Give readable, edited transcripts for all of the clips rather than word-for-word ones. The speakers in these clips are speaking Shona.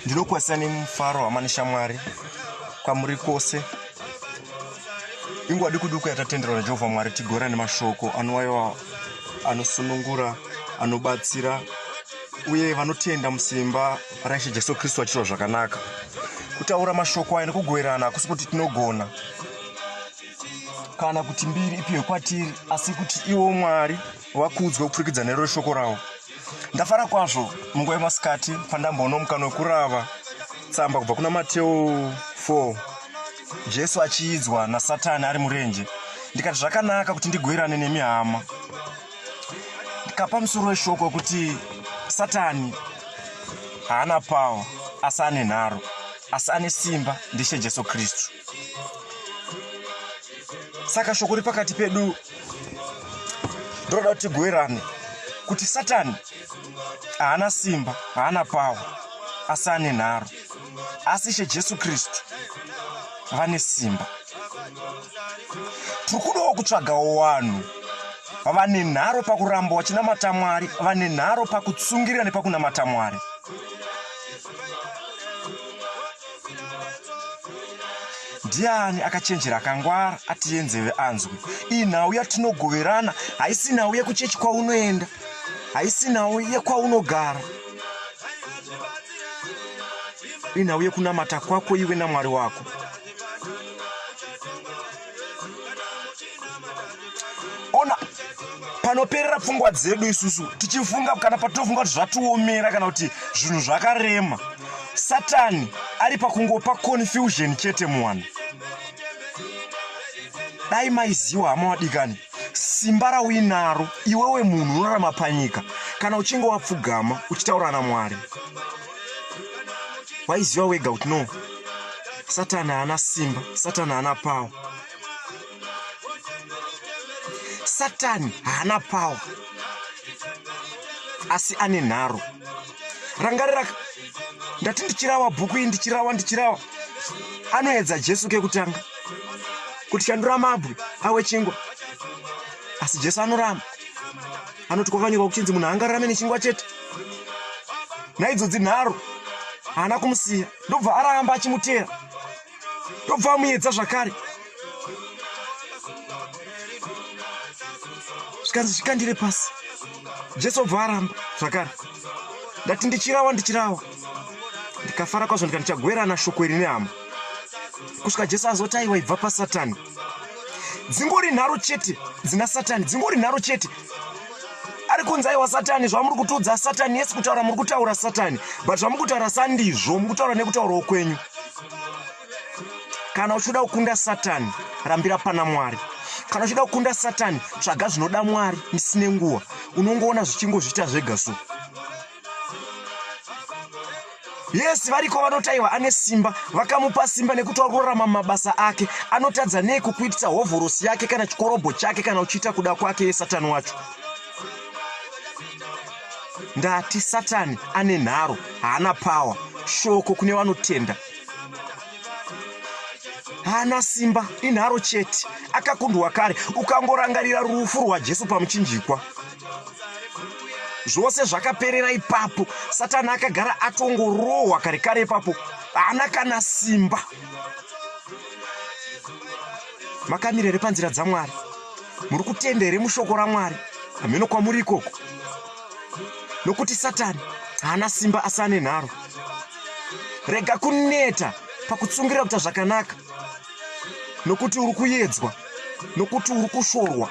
Ndinokuwasani mufaro wamanisha Mwari kwamuri kose. Ingwadi kuduku yatatenderwa naJehovha Mwari tigora nemashoko anowaiwa, anosunungura, anobatsira uye vanotenda musimba raIshe Jesu Kristu achiitwa zvakanaka. Kutaura mashoko aya nekugoverana hakusi kuti tinogona kana kuti mbiri ipiwe kwatiri, asi kuti iwo Mwari vakudzwe kupfurikidza nero shoko rawo. Ndafara kwazvo munguva yemasikati pandamboona mukana wekurava tsamba kubva kuna Mateo 4, Jesu achiidzwa naSatani ari murenje. Ndikati zvakanaka kuti ndigoverane nemi hama. Ndikapa musoro weshoko kuti Satani haana pawa asi ane nharo, asi ane simba ndiShe Jesu Kristu. Saka shoko riri pakati pedu ndinoda kuti tigoverane kuti Satani haana simba, haana pawa asi ane nharo, asi Ishe Jesu Kristu vane simba. Tiri kudawo kutsvagawo vanhu vane nharo pakuramba vachinamata Mwari, vane nharo pakutsungirira nepakunamata Mwari. Ndiani akachenjera akangwara ati yenzeve anzwe. Iyi nhau yatinogoverana haisi nhau yekuchechi kwaunoenda, haisi nhau yekwaunogara. Iyi nhau yekunamata kwako iwe naMwari wako. Ona panoperera pfungwa dzedu isusu tichifunga kana patinofunga kuti zvatiomera kana kuti zvinhu zvakarema, Satani ari pakungopa confusion chete muwanhu. Dai maiziwa hama wadikani, simba rauinaro iwewe munhu unorarama panyika kana uchinge wapfugama uchitaura naMwari. Waiziwa wega kuti no, Satani haana simba, Satani haana pawa. Satani haana pawa asi ane nharo. Rangarira ndati ndichirava bhuku iyi ndichirava anoedza Jesu kekutanga kuti shandura mabwe awe chingwa, asi Jesu anoramba. Anoti kwakanyorwa kuchinzi munhu haangararame nechingwa chete. Naidzodzi nharo haana kumusiya, ndobva aramba achimutera, ndobva amuedza zvakare. Zvikanzi zvikandire pasi, Jesu obva aramba zvakare. Ndati ndichirava ndikafara kwazvo ndikati ndichagoverana shoko iri nehama kusvika Jesu azoti aiwa ibva paSatani. Dzingori nharo chete dzina Satani, dzingori nharo chete. Ari kunzi aiwa Satani, zvamuri kutiudza Satani, yesi kutaura muri kutaura Satani, but zvamuri kutaura sandizvo, muri kutaura nekutaurawo kwenyu. Kana uchida kukunda Satani, rambira pana Mwari. Kana uchida kukunda Satani, tsvaga zvinoda Mwari misine nguva, unongoona zvichingozviita zvega so. Yes, variko vanoti aiwa ane simba, vakamupa simba nekuti ari kurarama mabasa ake. Anotadza nei kukuitisa hovhorosi yake kana chikorobho chake kana uchiita kuda kwake Satani wacho. Ndati Satani ane nharo, haana pawa. Shoko kune vanotenda. Haana simba, inharo chete. Akakundwa kare. Ukangorangarira rufu rwaJesu pamuchinjikwa, zvose zvakaperera ipapo. Satani akagara atongorohwa kare kare ipapo, haana kana simba. Makamira ere panzira dzaMwari, muri kutenda here mushoko raMwari? Hameno kwamuri ikoko. Nokuti Satani haana simba asi ane nharo. Rega kuneta pakutsungirira kuita zvakanaka, nokuti uri kuedzwa, nokuti uri kushorwa,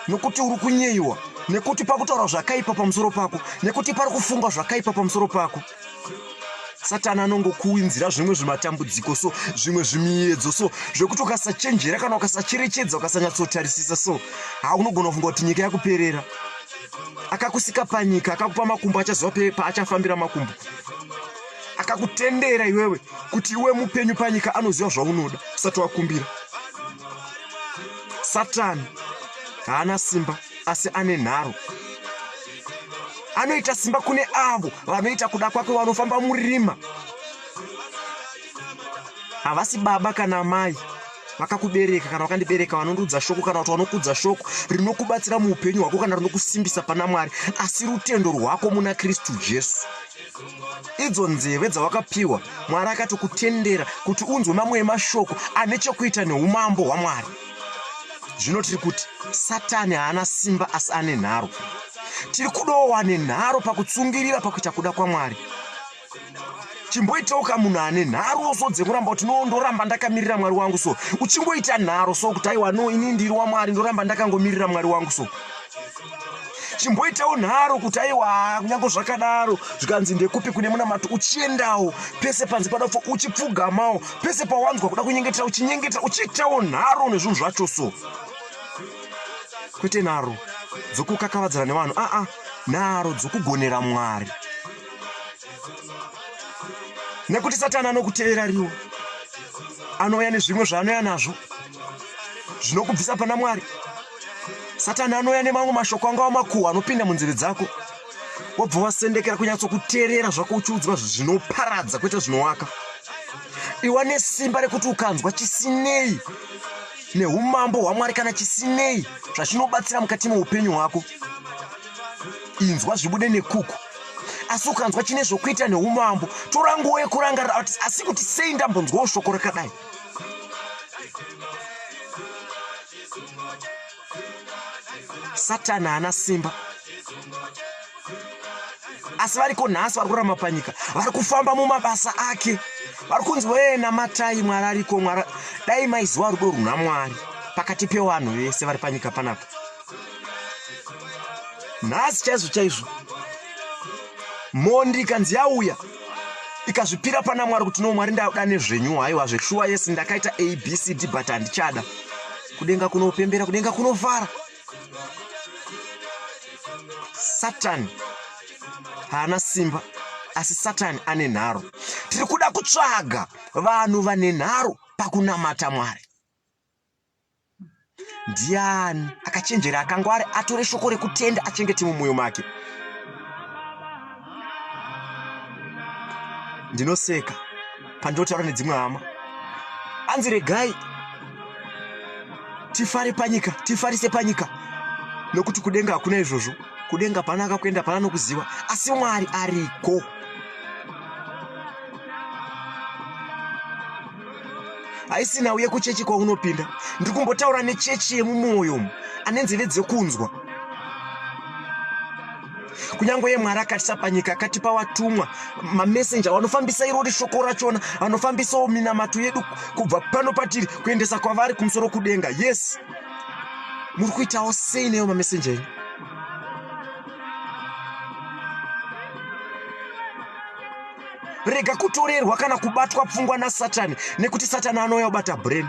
nokuti uri kunyeyiwa, nekuti pakutaura zvakaipa pamusoro pako, nekuti pari kufungwa zvakaipa pamusoro pako. Satani anongokuinzira zvimwe zvimatambudziko so, zvimwe zvimiedzo so, zvekuti ukasachenjera kana ukasacherechedza, ukasanyatsotarisisa so, unogona kufunga kuti nyika yakuperera. Akakusika panyika, akakupa makumbo, achaziva paachafambira makumbo. Akakutendera iwewe kuti iwe mupenyu panyika, anoziva zvaunoda usati wakumbira. Satani haana simba asi ane nharo. Anoita simba kune avo vanoita kuda kwake, vanofamba murima. Havasi baba kana mai vakakubereka kana vakandibereka vanondudza shoko kana kuti vanokudza shoko rinokubatsira muupenyu hwako kana rinokusimbisa pana Mwari, asi rutendo rwako muna Kristu Jesu. idzo nzeve dzawakapiwa Mwari akatokutendera kuti unzwe mamwe emashoko ane chekuita neumambo hwaMwari. Zvino tiri kuti Satani haana simba asi ane nharo. Tiri kudawo wane nharo pakutsungirira pakuita kuda kwaMwari. Chimboitawo munhu ane nharo so dzekuramba kuti ndoramba ndakamirira Mwari wangu so. Uchingoita nharo so kuti aiwa no ini ndiri waMwari ndoramba ndakangomirira Mwari wangu so. Chimboitawo nharo kuti aiwa kunyange zvakadaro zvikanzi ndekupi kune munamato uchiendawo pese panze padapfo uchipfugamawo pese pawanzwa kuda kunyengetera uchinyengetera uchiitawo nharo nezvinhu zvacho so. Kwete nharo dzokukakavadzana nevanhu, nharo dzokugonera Mwari. Nekuti Satani anokutevera riwo, anouya nezvimwe zvaanoya nazvo zvinokubvisa pana Mwari. Satani anouya nemamwe mashoko anga makuhwa anopinda munzeve dzako, wabva wasendekera kunyatsokuteerera zvako uchiudzwa zvinoparadza kwete zvinowaka. Iwa nesimba rekuti ukanzwa chisinei neumambo hwaMwari kana chisinei zvachinobatsira mukati meupenyu hwako, inzwa zvibude nekuku. Asi ukanzwa chine zvokuita neumambo, tora nguva yekurangarira kuti asi kuti sei ndambonzwawo shoko rakadai. Satani haana simba, asi variko nhasi vari kurarama panyika, vari kufamba mumabasa ake, vari kunzi namatai Mwari ariko. Dai maiziva rudo runa Mwari pakati pevanhu vese vari panyika panapa. Nhasi chaizvo chaizvo mondi ikanzi yauya ikazvipira pana Mwari kuti no Mwari ndauda nezvenyu, haiwa zveshuwa yesi ndakaita ABCD but handichada. Kudenga kunopembera, kudenga kunovhara. Satani haana simba asi Satani ane nharo. Tiri kuda kutsvaga vanhu vane nharo pakunamata Mwari. Ndiani akachenjera akangwari atore shoko rekutenda achengete mumwoyo make? Ndinoseka pandotaura nedzimwe hama, anzi regai tifare panyika, tifarise panyika, nokuti kudenga hakuna izvozvo. Kudenga panaka kuenda pana nokuziva, asi Mwari ariko. Haisina uye kuchechi kwaunopinda. Ndiri kumbotaura nechechi yemumwoyo ane nzeve dzekunzwa. Kunyange yeMwari akatisa panyika, akatipa vatumwa, mamesenja vanofambisa irori shoko rachona, vanofambisawo minamato yedu kubva pano patiri kuendesa kwavari kumusoro kudenga. Yes, muri kuitawo sei neyo mamesenja enyu? Rega kutorerwa kana kubatwa pfungwa naSatani, nekuti Satani anouya kubata brain.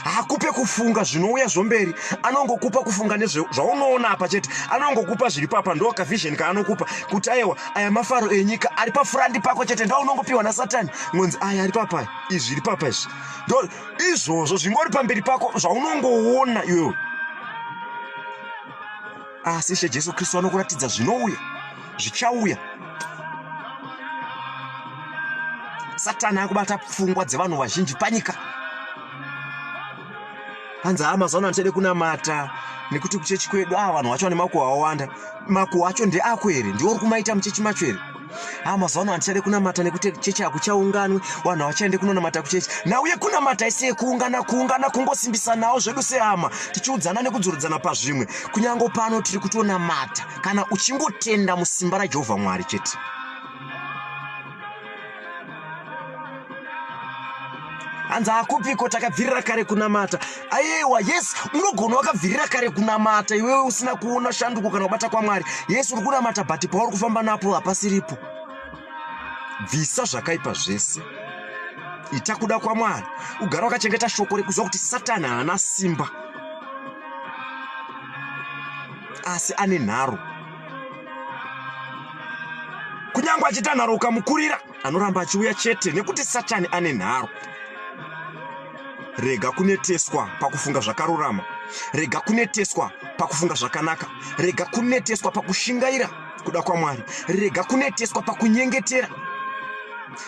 Hakupe kufunga zvinouya zvomberi, anongokupa kufunga nezvaunoona apa chete. Anongokupa zviri papa, ndo kavision kaanokupa kuti aiwa aya mafaro enyika ari pafurandi pako chete, ndo unongopiwa naSatani. Ngonzi aya ari papa, izvi zviri papa izvi, ndo izvozvo zvingori pamberi pako zvaunongoona iwewe. Asi Ishe Jesu Kristu anokuratidza zvinouya, zvichauya. Satani akubata pfungwa dzevanhu vazhinji panyika. Hanzi amazano anotede kunamata nekuti kuchechi kwedu vanhu vacho vane makuhwa awanda. Makuhwa acho ndeako here? Ndiwo uri kumaita muchechi macho here? Amazano anotede kunamata nekuti chechi hakuchaunganwi, vanhu havachaende kunonamata kuchechi. Nauye kunamata isi kuungana kungosimbisanawo zvedu sehama, tichiudzana nekudzorodzana pazvimwe. Kunyange pano tiri kutonamata kana uchingotenda musimba raJehovha Mwari chete. Hanzi hakupiko takabvirira kare kunamata. Aiwa, yes, unogona wakabvirira kare kunamata iwewe usina kuona shanduko kana kubata kwaMwari. Yes, uri kunamata but pauri kufamba napo hapasiripo. Bvisa zvakaipa zvese, ita kuda kwaMwari, ugara wakachengeta shoko rekuziva kuti Satani haana simba asi ane nharo. Kunyange achiita nharo ukamukurira, anoramba achiuya chete nekuti Satani ane nharo. Rega kuneteswa pakufunga zvakarurama, rega kuneteswa pakufunga zvakanaka, rega kuneteswa pakushingaira kuda kwaMwari, rega kuneteswa pakunyengetera,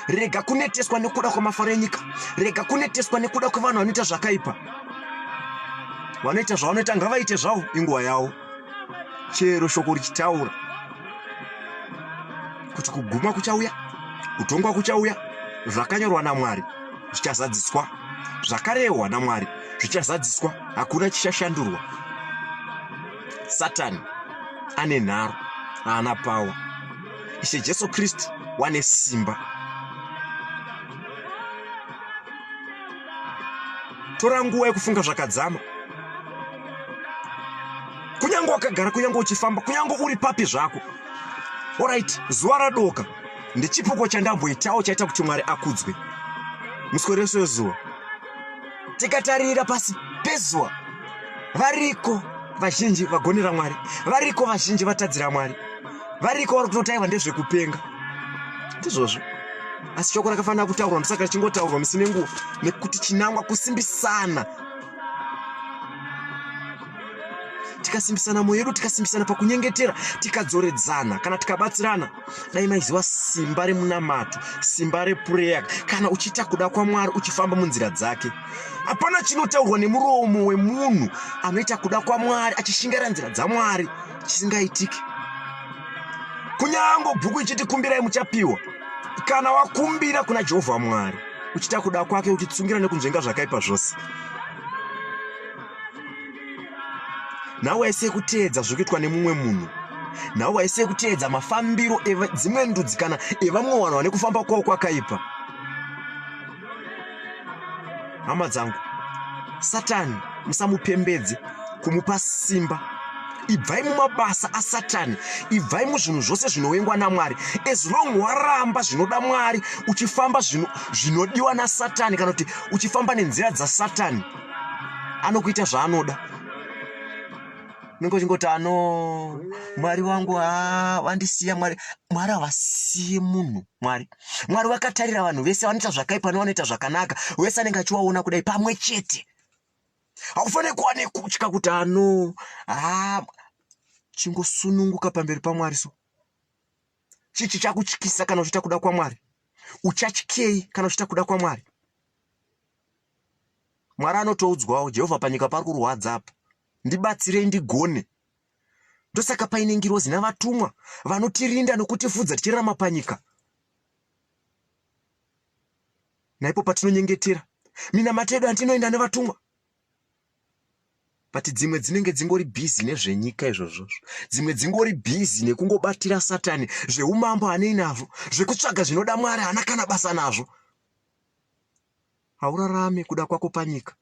rega kuneteswa nekuda kwamafaro enyika, rega kuneteswa nekuda kwevanhu vanoita zvakaipa. Vanoita zvavanoita ngavaite zvavo, inguva yavo. Chero shoko richitaura kuti kuguma kuchauya, kutongwa kuchauya, zvakanyorwa naMwari zvichazadziswa, zvakarehwa naMwari zvichazadziswa, hakuna chichashandurwa. Satani ane nharo, haana pawa. Ishe Jesu Kristu wane simba. Tora nguva yekufunga zvakadzama. Kunyange wakagara, kunyange uchifamba, kunyange uri papi zvako. Alright, zuva radoka. Ndechipiko chandamboitawo chaita kuti Mwari akudzwe. Muswere wezuva. Tikatarira pasi pezuva, variko vazhinji vagonera Mwari, variko vazhinji vatadzira Mwari, variko vari kutotaiwa ndezvekupenga. Ndizvozvo. Asi shoko rakafanira kutaurwa, ndosaka richingotaurwa musi nenguva, nekuti chinangwa kusimbisana. Tikasimbisana mwoyo yedu, tikasimbisana pakunyengetera, tikadzoredzana kana tikabatsirana, dai maiziva simba remunamato, simba repureya, kana uchiita kuda kwaMwari uchifamba munzira dzake. Hapana chinotaurwa nemuromo wemunhu anoita kuda kwaMwari achishingaira nzira dzaMwari chisingaitiki. Kunyange bhuku ichiti kumbirai muchapiwa, kana wakumbira kuna Jehovha Mwari uchiita kuda kwake, uchitsungira nekunzvenga zvakaipa zvose, nawe waisei kuteedza zvokuitwa nemumwe munhu, nawe waisei kuteedza mafambiro dzimwe ndudzi kana evamwe vanhu vane kufamba kwavo kwakaipa. Hama dzangu, Satani musamupembedze kumupa simba. Ibvai mumabasa aSatani, ibvai muzvinhu zvose zvinowengwa naMwari. As long waramba zvinoda Mwari, uchifamba zvinodiwa naSatani, kana kuti uchifamba nenzira dzaSatani, anokuita zvaanoda. Ningo chingoti Mwari wangu wandisiya. Mwari havasiyi munhu. Mwari wakatarira vanhu vese vanoita zvakaipa nevanoita zvakanaka, wese anenge achiwaona kudai pamwe chete. Haufaniri kuva nekutya kuti chingosununguka pamberi paMwari. So chichi chakutyisa kana uchiita kuda kwaMwari? Uchatyei kana uchiita kuda kwaMwari? Mwari anotoudzwawo, Jehovha panyika pari kurwadza apa, ndibatsirei ndigone. Ndosaka paine ngirozi navatumwa vanotirinda nokutifudza tichirarama panyika. Naipo patinonyengetera, minamato yedu handinoenda nevatumwa. But dzimwe dzinenge dzingori bhizi nezvenyika izvozvo, dzimwe dzingori bhizi nekungobatira Satani, zveumambo hanei nazvo, zvekutsvaga zvinoda Mwari hana kana basa nazvo. Haurarame kuda kwako panyika,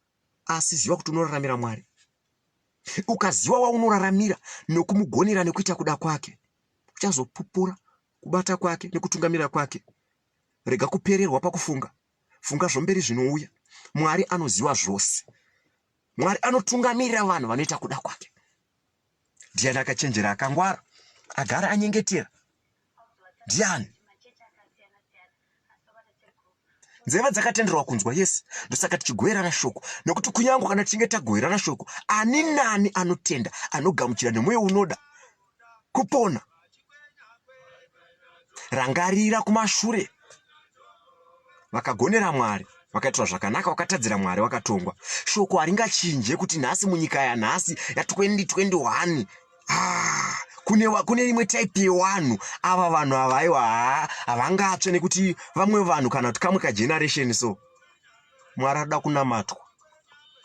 asi ziva kuti unoraramira Mwari. Ukaziva waunoraramira nokumugonera nekuita kuda kwake, uchazopupura kubata kwake nekutungamira kwake. Rega kupererwa pakufunga, funga zvomberi zvinouya. Mwari anoziva zvose. Mwari anotungamirira vanhu vanoita kuda kwake. Ndiani akachenjera akangwara, agara anyengetera? Ndiani? Nzeve dzakatenderwa kunzwa, yes. Ndosaka tichigoverana shoko, nokuti kunyange kana tichinge tagoverana shoko, ani nani anotenda, anogamuchira nemwoyo unoda kupona. Rangarira kumashure, vakagonera Mwari, vakaitwa zvakanaka, vakatadzira Mwari, vakatongwa. Shoko haringachinje kuti nhasi munyika yanhasi ya2021 kune imwe type yevanhu. Ava vanhu avaiwa havangatsve nekuti vamwe vanhu kana kuti kamwe kageneration. So Mwari anoda kunamatwa.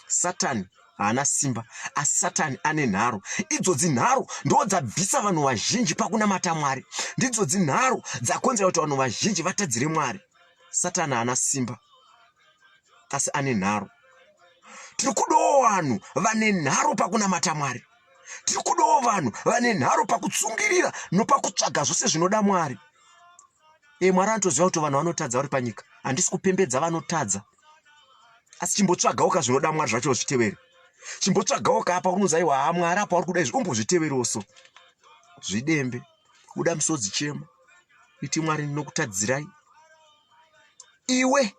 Satani haana simba, asi Satani ane nharo. Idzodzi nharo ndo dzabvisa vanhu vazhinji pakunamata Mwari. Ndidzodzi nharo dzakonzera kuti vanhu vazhinji vatadzire Mwari. Satani haana simba, asi ane nharo. Tiri kudawo vanhu vane nharo pakunamata Mwari. Tiri kudawo vanhu vane nharo pakutsungirira nopakutsvaga zvose zvinoda Mwari. Mwari anotoziva kuti vanhu vanotadza vari panyika. Handisi kupembedza vanotadza, asi chimbotsvagawo kazvinoda Mwari zvacho zvitevere. Chimbotsvagawo kapa unonzi aiwa Mwari apa uri kuda izvi, umbozviteveroso. Zvidembe, uda misodzi chema, iti Mwari ndinokutadzirai. Iwe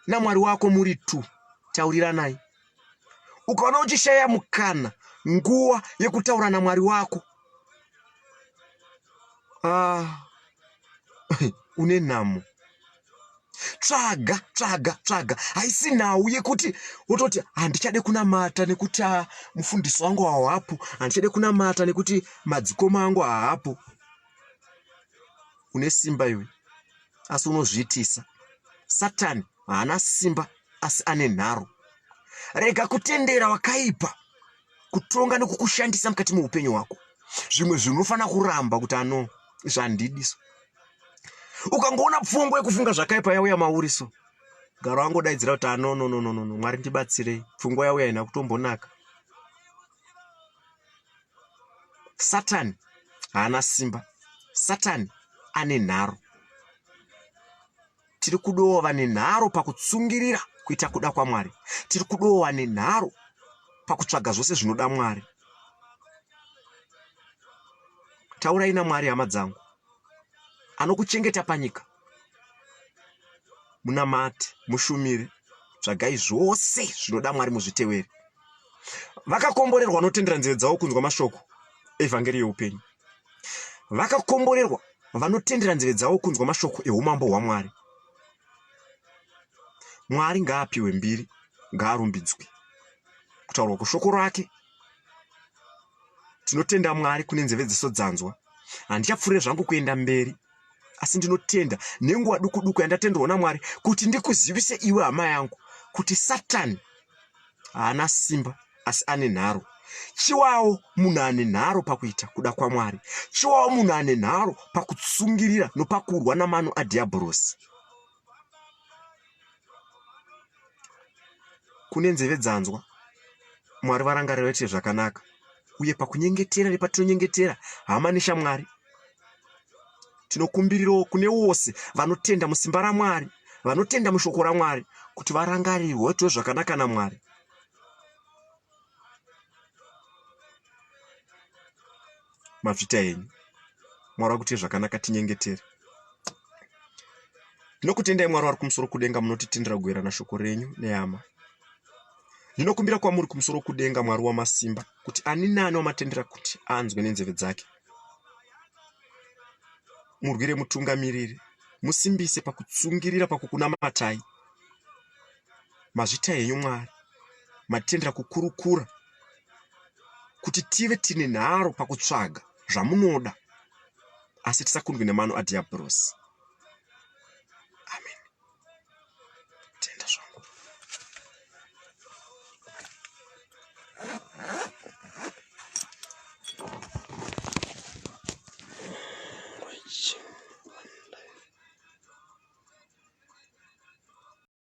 naMwari wako muri tu, tauriranai. Ukaona uchishaya mukana, nguva yekutaura naMwari wako, une nhamo. Tsvaga. Haisi nhau yekuti wototi handichade kunamata nekuti mufundisi wangu hawapo, handichade kunamata nekuti madzikoma angu haapo. une simba iwe asi unozviitisa. Satani haana simba asi ane nharo. Rega kutendera wakaipa kutonga nekukushandisa mukati meupenyu hwako. Zvimwe zvinofana kuramba kuti ano zvandidiso. Ukangoona pfungwa yekufunga zvakaipa yauya mauriso, gara wangodaidzira kuti ano no Mwari ndibatsirei, pfungwa yauya ina kutombonaka. Satani haana simba. Satani ane nharo. Tiri kudowa vane nharo pakutsungirira kuita kuda kwaMwari. Tiri kudowa vane nharo pakutsvaga zvose zvinoda Mwari. Taurai naMwari hama dzangu, anokuchengeta panyika. Munamate, mushumire, tsvagai zvose zvinoda Mwari muzvitevere. Vakakomborerwa vanotendera nzeve dzavo kunzwa mashoko evhangeri yeupenyu. Vakakomborerwa vanotendera nzeve dzavo kunzwa mashoko eumambo hwaMwari. Mwari ngaapiwe mbiri, ngaarumbidzwe. Kutaurwa kweshoko rake, tinotenda Mwari kune nzeve dziso dzanzwa. Handichapfuure zvangu kuenda mberi, asi ndinotenda nenguva duku yandatenderwa naMwari kuti ndikuzivise iwe hama yangu kuti Satani haana simba asi ane nharo. Chiwawo munhu ane nharo pakuita kuda kwaMwari. Chiwawo munhu ane nharo pakutsungirira nopakurwa namano adhiabhorosi. Kune nzeve dzanzwa, Mwari varangarira vete zvakanaka, uye pakunyengetera nepatinonyengetera hama neshamwari, tinokumbirirawo kune wose vanotenda musimba raMwari, vanotenda mushoko raMwari, kuti varangarirwe vatiwe zvakanaka naMwari. Mavita henyu, Mwari wakuti zvakanaka tinyengetere. Ndinokutendai Mwari vari kumusoro kudenga, munotitendera kugoverana shoko renyu nehama. Ndinokumbira kwamuri kumusoro kudenga, Mwari wamasimba, kuti ani nani wamatendera kuti anzwe nenzeve dzake. Murwire mutungamirire, musimbise pakutsungirira pakukunamatai. Mazvita henyu Mwari, matendera kukurukura kuti tive tine nharo pakutsvaga zvamunoda, asi tisakundwe nemano adhiabhorosi.